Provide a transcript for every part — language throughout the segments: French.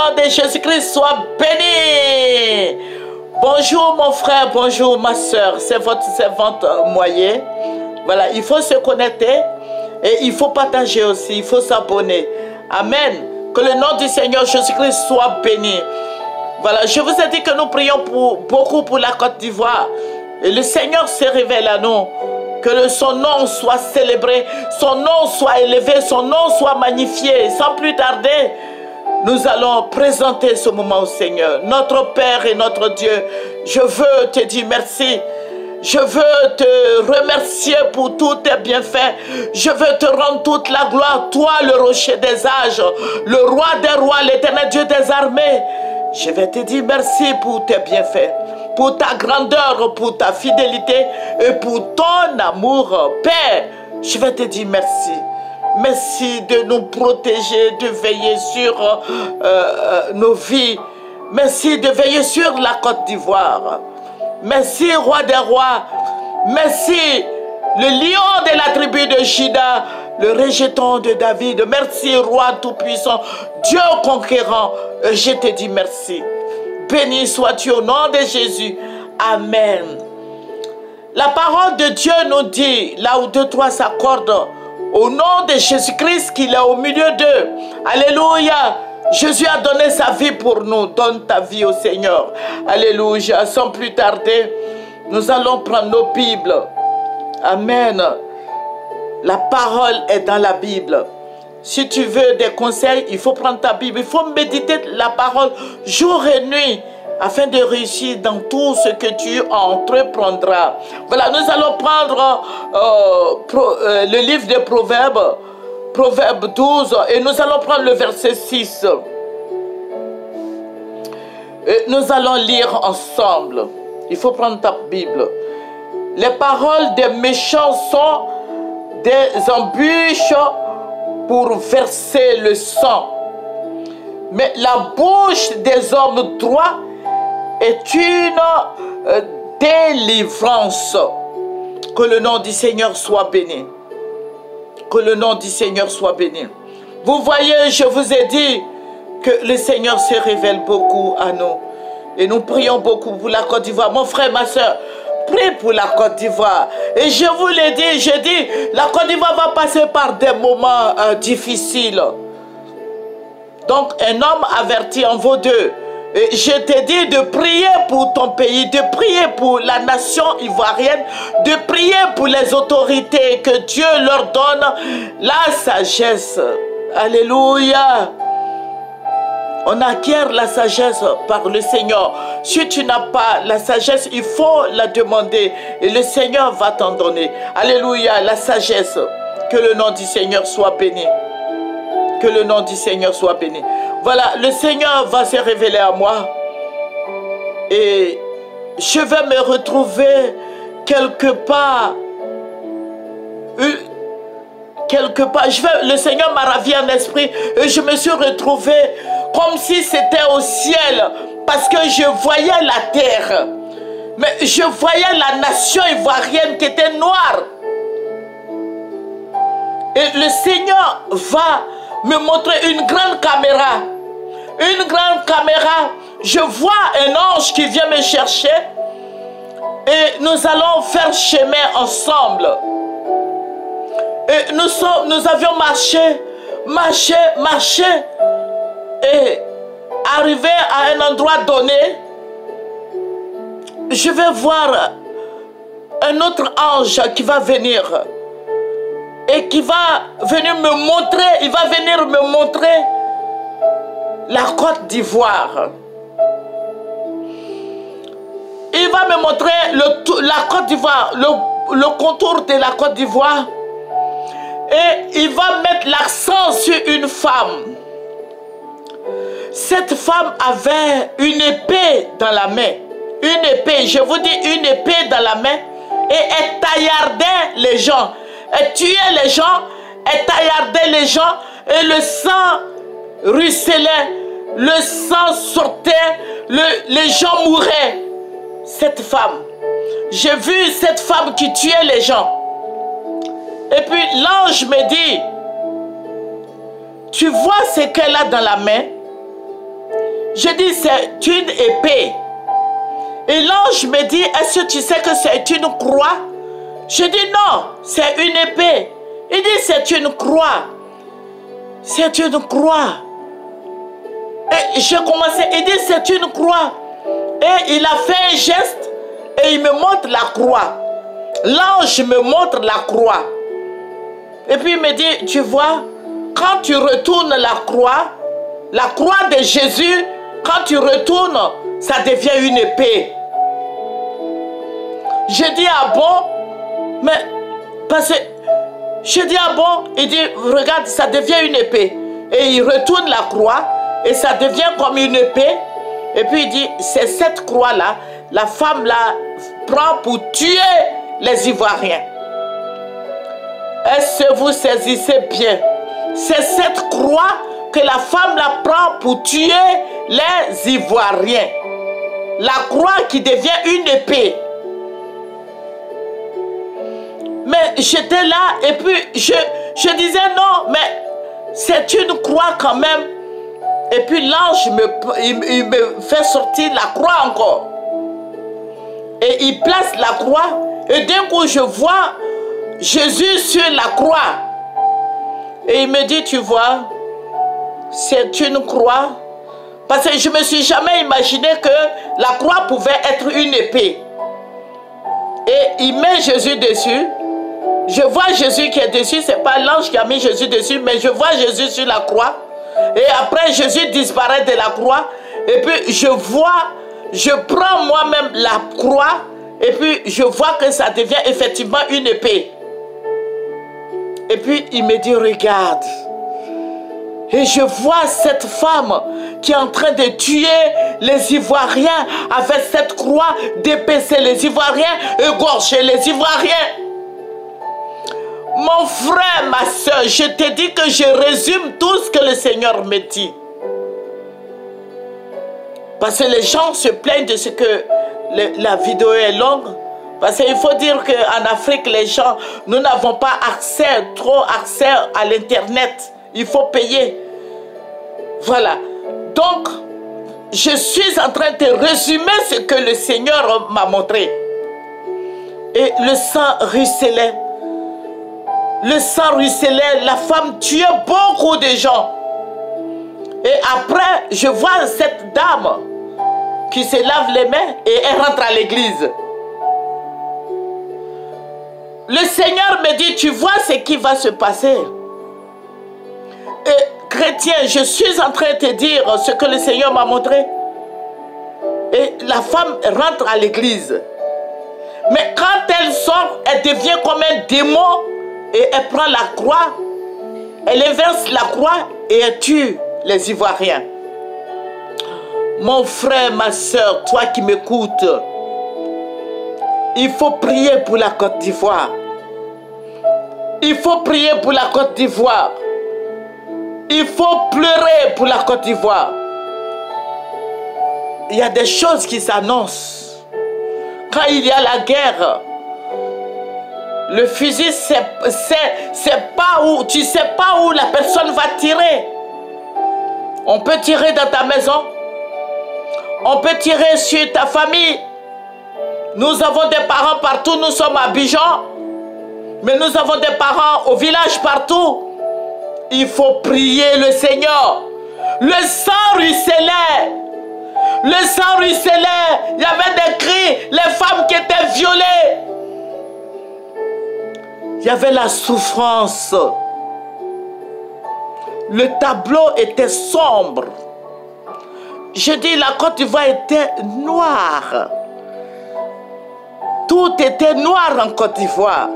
nom de Jésus-Christ, sois béni. Bonjour mon frère, bonjour ma soeur, c'est votre servante Moyer. Voilà, il faut se connecter et il faut partager aussi, il faut s'abonner. Amen. Que le nom du Seigneur Jésus-Christ soit béni. Voilà, je vous ai dit que nous prions beaucoup pour la Côte d'Ivoire. Et le Seigneur se révèle à nous. Que son nom soit célébré, son nom soit élevé, son nom soit magnifié. Sans plus tarder, nous allons présenter ce moment au Seigneur. Notre Père et notre Dieu, je veux te dire merci. Je veux te remercier pour tous tes bienfaits. Je veux te rendre toute la gloire. Toi, le rocher des âges, le roi des rois, l'éternel Dieu des armées. Je vais te dire merci pour tes bienfaits, pour ta grandeur, pour ta fidélité et pour ton amour. Père, je vais te dire merci. Merci de nous protéger, de veiller sur nos vies. Merci de veiller sur la Côte d'Ivoire. Merci, roi des rois. Merci, le lion de la tribu de Juda, le rejeton de David. Merci, roi tout-puissant, Dieu conquérant. Je te dis merci. Béni sois-tu au nom de Jésus. Amen. La parole de Dieu nous dit, là où deux, trois s'accordent, au nom de Jésus-Christ, qu'il est au milieu d'eux. Alléluia. Jésus a donné sa vie pour nous. Donne ta vie au Seigneur. Alléluia. Sans plus tarder, nous allons prendre nos Bibles. Amen. La parole est dans la Bible. Si tu veux des conseils, il faut prendre ta Bible. Il faut méditer la parole jour et nuit afin de réussir dans tout ce que tu entreprendras. Voilà, nous allons prendre le livre des Proverbes. Proverbe 12, et nous allons prendre le verset 6. Et nous allons lire ensemble. Il faut prendre ta Bible. Les paroles des méchants sont des embûches pour verser le sang. Mais la bouche des hommes droits est une délivrance. Que le nom du Seigneur soit béni. Que le nom du Seigneur soit béni. Vous voyez, je vous ai dit que le Seigneur se révèle beaucoup à nous. Et nous prions beaucoup pour la Côte d'Ivoire. Mon frère, ma soeur, prie pour la Côte d'Ivoire. Et je vous l'ai dit, je dis, la Côte d'Ivoire va passer par des moments difficiles. Donc, un homme averti en vaut deux. Et je te dis de prier pour ton pays, de prier pour la nation ivoirienne, de prier pour les autorités, que Dieu leur donne la sagesse. Alléluia. On acquiert la sagesse par le Seigneur. Si tu n'as pas la sagesse, il faut la demander et le Seigneur va t'en donner. Alléluia, la sagesse. Que le nom du Seigneur soit béni. Que le nom du Seigneur soit béni. Voilà, le Seigneur va se révéler à moi. Et je vais me retrouver quelque part. Le Seigneur m'a ravi en esprit. Et je me suis retrouvé comme si c'était au ciel. Parce que je voyais la terre. Mais je voyais la nation ivoirienne qui était noire. Et le Seigneur va me montrer une grande caméra. Une grande caméra. Je vois un ange qui vient me chercher. Et nous allons faire chemin ensemble. Et nous avions marché. Et arrivé à un endroit donné, je vais voir un autre ange qui va venir. Et qui va venir me montrer, il va venir me montrer la Côte d'Ivoire. Il va me montrer la Côte d'Ivoire, le contour de la Côte d'Ivoire. Et il va mettre l'accent sur une femme. Cette femme avait une épée dans la main. Une épée, je vous dis une épée dans la main. Et elle taillardait les gens. Elle tuait les gens, elle taillardait les gens. Et le sang ruisselait, le sang sortait, les gens mouraient. Cette femme, j'ai vu cette femme qui tuait les gens. Et puis l'ange me dit, tu vois ce qu'elle a dans la main? Je dis, c'est une épée. Et l'ange me dit, est-ce que tu sais que c'est une croix? Je dis, non, c'est une épée. Il dit, c'est une croix. C'est une croix. Et j'ai commencé, il dit, c'est une croix. Et il a fait un geste et il me montre la croix. L'ange me montre la croix. Et puis il me dit, tu vois, quand tu retournes la croix de Jésus, quand tu retournes, ça devient une épée. Je dis, ah bon? Mais, parce que, je dis, ah bon? Il dit, regarde, ça devient une épée. Et il retourne la croix, et ça devient comme une épée. Et puis il dit, c'est cette croix-là, la femme-là prend pour tuer les Ivoiriens. Est-ce que vous saisissez bien? C'est cette croix que la femme la prend pour tuer les Ivoiriens. La croix qui devient une épée. Mais j'étais là et puis je disais non, mais c'est une croix quand même. Et puis l'ange il me fait sortir la croix encore. Et il place la croix. Et d'un coup je vois Jésus sur la croix. Et il me dit, tu vois, c'est une croix. Parce que je ne me suis jamais imaginé que la croix pouvait être une épée. Et il met Jésus dessus. Je vois Jésus qui est dessus. Ce n'est pas l'ange qui a mis Jésus dessus, mais je vois Jésus sur la croix. Et après, Jésus disparaît de la croix. Et puis, je prends moi-même la croix. Et puis, je vois que ça devient effectivement une épée. Et puis, il me dit, regarde. Et je vois cette femme qui est en train de tuer les Ivoiriens avec cette croix, d'épaisser les Ivoiriens, égorger les Ivoiriens. Mon frère, ma soeur, je te dis que je résume tout ce que le Seigneur me dit. Parce que les gens se plaignent de ce que la vidéo est longue. Parce qu'il faut dire qu'en Afrique, les gens, nous n'avons pas trop accès à l'Internet. Il faut payer. Voilà. Donc, je suis en train de résumer ce que le Seigneur m'a montré. Et le sang ruisselait. Le sang ruisselait. La femme tuait beaucoup de gens. Et après, je vois cette dame qui se lave les mains et elle rentre à l'église. Le Seigneur me dit, tu vois ce qui va se passer. Et chrétien, je suis en train de te dire ce que le Seigneur m'a montré. Et la femme rentre à l'église. Mais quand elle sort, elle devient comme un démon. Et elle prend la croix. Elle inverse la croix et elle tue les Ivoiriens. Mon frère, ma soeur, toi qui m'écoutes, il faut prier pour la Côte d'Ivoire. Il faut prier pour la Côte d'Ivoire. Il faut pleurer pour la Côte d'Ivoire. Il y a des choses qui s'annoncent. Quand il y a la guerre, le fusil, c'est pas où, tu sais pas où la personne va tirer. On peut tirer dans ta maison. On peut tirer sur ta famille. Nous avons des parents partout, nous sommes à Abidjan. Mais nous avons des parents au village partout. Il faut prier le Seigneur. Le sang ruisselait. Le sang ruisselait. Il y avait des cris. Les femmes qui étaient violées. Il y avait la souffrance. Le tableau était sombre. Je dis, la Côte d'Ivoire était noire. Tout était noir en Côte d'Ivoire.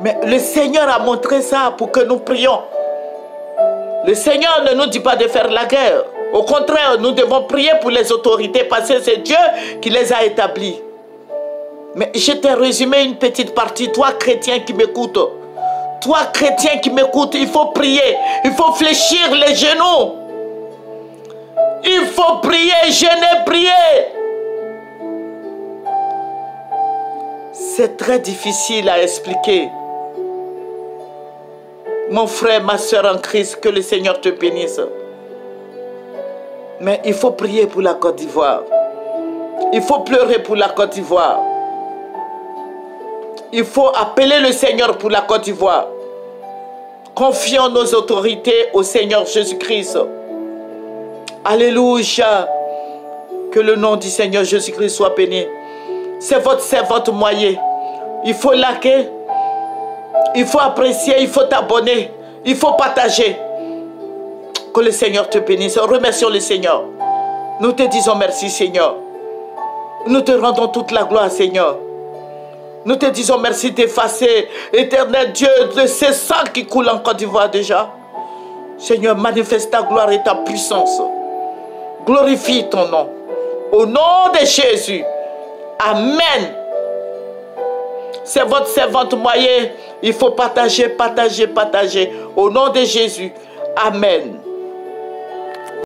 Mais le Seigneur a montré ça pour que nous prions. Le Seigneur ne nous dit pas de faire la guerre. Au contraire, nous devons prier pour les autorités parce que c'est Dieu qui les a établis. Mais je t'ai résumé une petite partie. Toi, chrétien qui m'écoute. Toi, chrétien qui m'écoute, il faut prier. Il faut fléchir les genoux. Il faut prier, jeûner, prier. C'est très difficile à expliquer. Mon frère, ma soeur en Christ, que le Seigneur te bénisse. Mais il faut prier pour la Côte d'Ivoire. Il faut pleurer pour la Côte d'Ivoire. Il faut appeler le Seigneur pour la Côte d'Ivoire. Confions nos autorités au Seigneur Jésus-Christ. Alléluia. Que le nom du Seigneur Jésus-Christ soit béni. C'est votre moyen. Il faut liker. Il faut apprécier. Il faut t'abonner. Il faut partager. Que le Seigneur te bénisse. Remercions le Seigneur. Nous te disons merci, Seigneur. Nous te rendons toute la gloire, Seigneur. Nous te disons merci d'effacer, éternel Dieu, de ce sang qui coule en Côte d'Ivoire déjà. Seigneur, manifeste ta gloire et ta puissance. Glorifie ton nom. Au nom de Jésus. Amen. C'est votre servante moyen. Il faut partager, partager, partager. Au nom de Jésus. Amen.